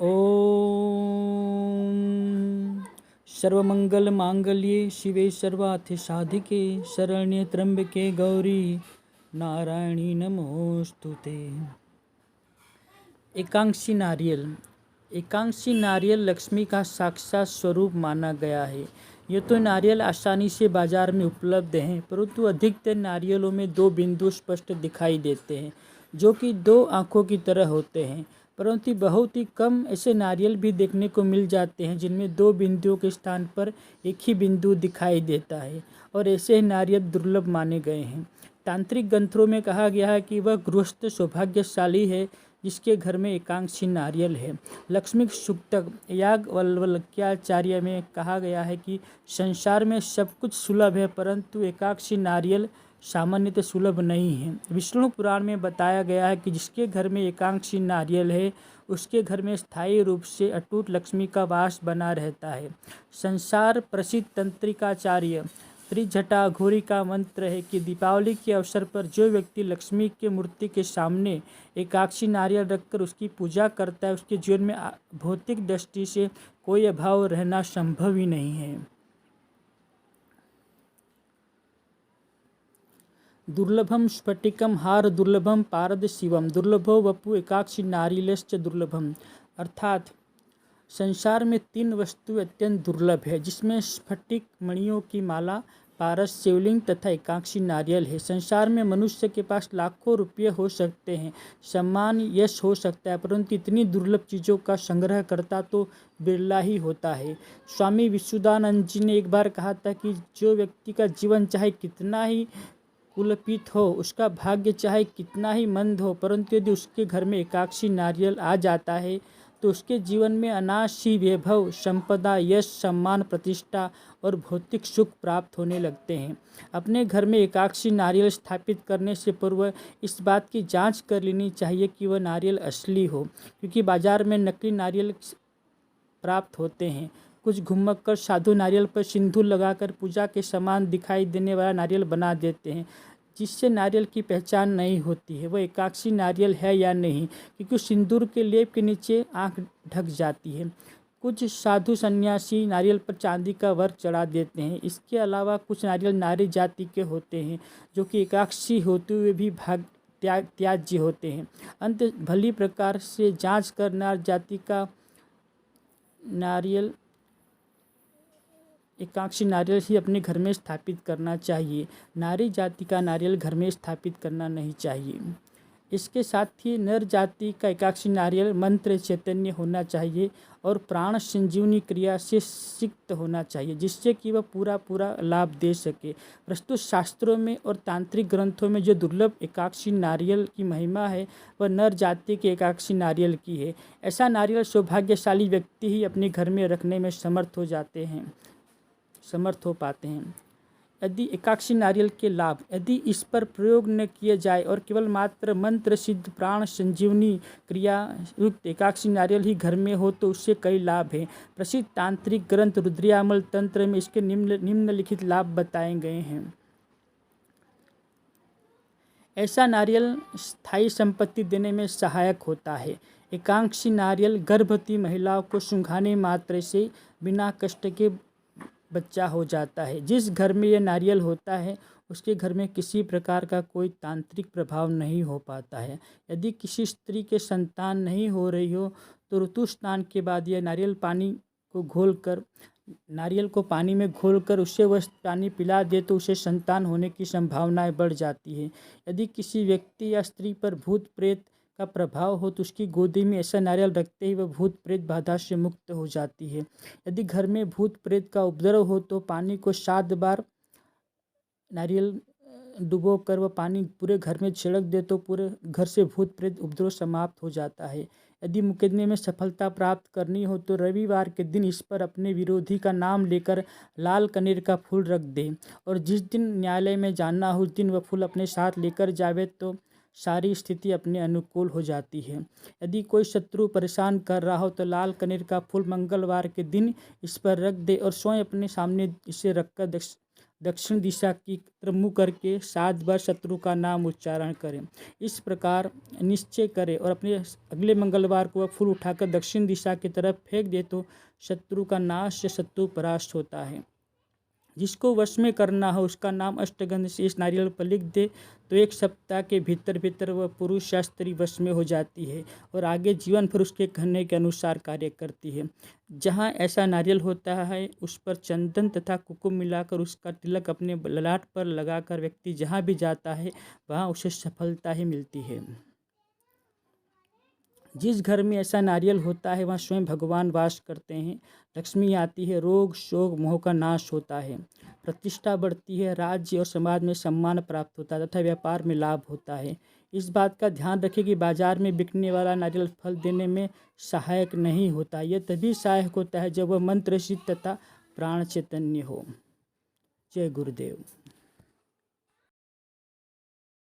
ओम सर्वमंगल मांगल्ये शिवे सर्वार्थ साधिके शरण्ये त्र्यंबके गौरी नारायणी नमोस्तुते। एकांशी नारियल। एकांशी नारियल लक्ष्मी का साक्षात स्वरूप माना गया है। ये तो नारियल आसानी से बाजार में उपलब्ध हैं, परंतु अधिकतर नारियलों में दो बिंदु स्पष्ट दिखाई देते हैं, जो कि दो आंखों की तरह होते हैं। परंतु बहुत ही कम ऐसे नारियल भी देखने को मिल जाते हैं जिनमें दो बिंदुओं के स्थान पर एक ही बिंदु दिखाई देता है, और ऐसे नारियल दुर्लभ माने गए हैं। तांत्रिक ग्रंथों में कहा गया है कि वह गृहस्थ सौभाग्यशाली है जिसके घर में एकांशी नारियल है। लक्ष्मी सूक्तक याज्ञवल्क्याचार्य में कहा गया है कि संसार में सब कुछ सुलभ है, परंतु एकांशी नारियल सामान्यतः सुलभ नहीं है। विष्णु पुराण में बताया गया है कि जिसके घर में एकांशी नारियल है उसके घर में स्थायी रूप से अटूट लक्ष्मी का वास बना रहता है। संसार प्रसिद्ध तंत्रिकाचार्य त्रिजटा घोरी का मंत्र है कि दीपावली के अवसर पर जो व्यक्ति लक्ष्मी के मूर्ति के सामने एकांशी नारियल रखकर उसकी पूजा करता है, उसके जीवन में भौतिक दृष्टि से कोई अभाव रहना संभव ही नहीं है। दुर्लभम स्फटिकम हार दुर्लभम पारद शिवम दुर्लभो वपु एकांशी नारियलश्च दुर्लभम। अर्थात संसार में तीन वस्तु अत्यंत दुर्लभ है, जिसमें स्फटिक मणियों की माला, पारस शिवलिंग तथा एकांशी नारियल है। संसार में मनुष्य के पास लाखों रुपये हो सकते हैं, सम्मान यश हो सकता है, परंतु इतनी दुर्लभ चीज़ों का संग्रह करता तो बिरला ही होता है। स्वामी विशुद्धानंद जी ने एक बार कहा था कि जो व्यक्ति का जीवन चाहे कितना ही कुलपित हो, उसका भाग्य चाहे कितना ही मंद हो, परंतु यदि उसके घर में एकांशी नारियल आ जाता है तो उसके जीवन में अनायासी वैभव, संपदा, यश, सम्मान, प्रतिष्ठा और भौतिक सुख प्राप्त होने लगते हैं। अपने घर में एकांशी नारियल स्थापित करने से पूर्व इस बात की जांच कर लेनी चाहिए कि वह नारियल असली हो, क्योंकि बाजार में नकली नारियल प्राप्त होते हैं। कुछ घुमक्कड़ साधु नारियल पर सिंदूर लगाकर पूजा के समान दिखाई देने वाला नारियल बना देते हैं, जिससे नारियल की पहचान नहीं होती है वह एकांशी नारियल है या नहीं, क्योंकि सिंदूर के लेप के नीचे आंख ढक जाती है। कुछ साधु सन्यासी नारियल पर चांदी का वर्क चढ़ा देते हैं। इसके अलावा कुछ नारियल नारी जाति के होते हैं, जो कि एकांशी होते हुए भी त्याज्य होते हैं। अंत भली प्रकार से जांच कर नार जाति का नारियल एकांशी नारियल ही अपने घर में स्थापित करना चाहिए। नारी जाति का नारियल घर में स्थापित करना नहीं चाहिए। इसके साथ ही नर जाति का एकांशी नारियल मंत्र चैतन्य होना चाहिए और प्राण संजीवनी क्रिया से सिक्त होना चाहिए, जिससे कि वह पूरा लाभ दे सके। प्रस्तुत शास्त्रों में और तांत्रिक ग्रंथों में जो दुर्लभ एकांशी नारियल की महिमा है वह नर जाति के एकांशी नारियल की है। ऐसा नारियल सौभाग्यशाली व्यक्ति ही अपने घर में रखने में समर्थ हो पाते हैं। यदि एकांशी नारियल के लाभ यदि इस पर प्रयोग न किए जाए और केवल मात्र मंत्र सिद्ध प्राण संजीवनी क्रिया युक्त एकांशी नारियल ही घर में हो तो उससे कई लाभ हैं। प्रसिद्ध तांत्रिक ग्रंथ रुद्रयामल तंत्र में इसके निम्नलिखित लाभ बताए गए हैं। ऐसा नारियल स्थायी संपत्ति देने में सहायक होता है। एकांशी नारियल गर्भवती महिलाओं को सूंघाने मात्र से बिना कष्ट के बच्चा हो जाता है। जिस घर में यह नारियल होता है उसके घर में किसी प्रकार का कोई तांत्रिक प्रभाव नहीं हो पाता है। यदि किसी स्त्री के संतान नहीं हो रही हो तो ऋतु स्नान के बाद यह नारियल को पानी में घोलकर उसे वह पानी पिला दे तो उसे संतान होने की संभावनाएं बढ़ जाती है। यदि किसी व्यक्ति या स्त्री पर भूत प्रेत का प्रभाव हो तो उसकी गोदी में ऐसा नारियल रखते ही वह भूत प्रेत बाधा से मुक्त हो जाती है। यदि घर में भूत प्रेत का उपद्रव हो तो पानी को 7 बार नारियल डुबो कर वह पानी पूरे घर में छिड़क दे तो पूरे घर से भूत प्रेत उपद्रव समाप्त हो जाता है। यदि मुकदमे में सफलता प्राप्त करनी हो तो रविवार के दिन इस पर अपने विरोधी का नाम लेकर लाल कनेर का फूल रख दे और जिस दिन न्यायालय में जाना हो उस दिन वह फूल अपने साथ लेकर जावे तो सारी स्थिति अपने अनुकूल हो जाती है। यदि कोई शत्रु परेशान कर रहा हो तो लाल कनेर का फूल मंगलवार के दिन इस पर रख दे और स्वयं अपने सामने इसे रखकर दक्षिण दिशा की तरफ मुँह करके 7 बार शत्रु का नाम उच्चारण करें। इस प्रकार निश्चय करें और अपने अगले मंगलवार को वह फूल उठाकर दक्षिण दिशा की तरफ फेंक दे तो शत्रु का नाश या शत्रु परास्त होता है। जिसको वश में करना हो उसका नाम अष्टगंध से इस नारियल पर लिख दे तो 1 सप्ताह के भीतर भीतर वह पुरुष या स्त्री वश में हो जाती है और आगे जीवन भर उसके कहने के अनुसार कार्य करती है। जहाँ ऐसा नारियल होता है उस पर चंदन तथा कुकुम मिलाकर उसका तिलक अपने ललाट पर लगाकर व्यक्ति जहाँ भी जाता है वहाँ उसे सफलता ही मिलती है। जिस घर में ऐसा नारियल होता है वहाँ स्वयं भगवान वास करते हैं। लक्ष्मी आती है, रोग शोक मोह का नाश होता है, प्रतिष्ठा बढ़ती है, राज्य और समाज में सम्मान प्राप्त होता है तथा व्यापार में लाभ होता है। इस बात का ध्यान रखें कि बाजार में बिकने वाला नारियल फल देने में सहायक नहीं होता। यह तभी सहायक होता है जब वह मंत्र सिद्ध तथा प्राण चैतन्य हो। जय गुरुदेव।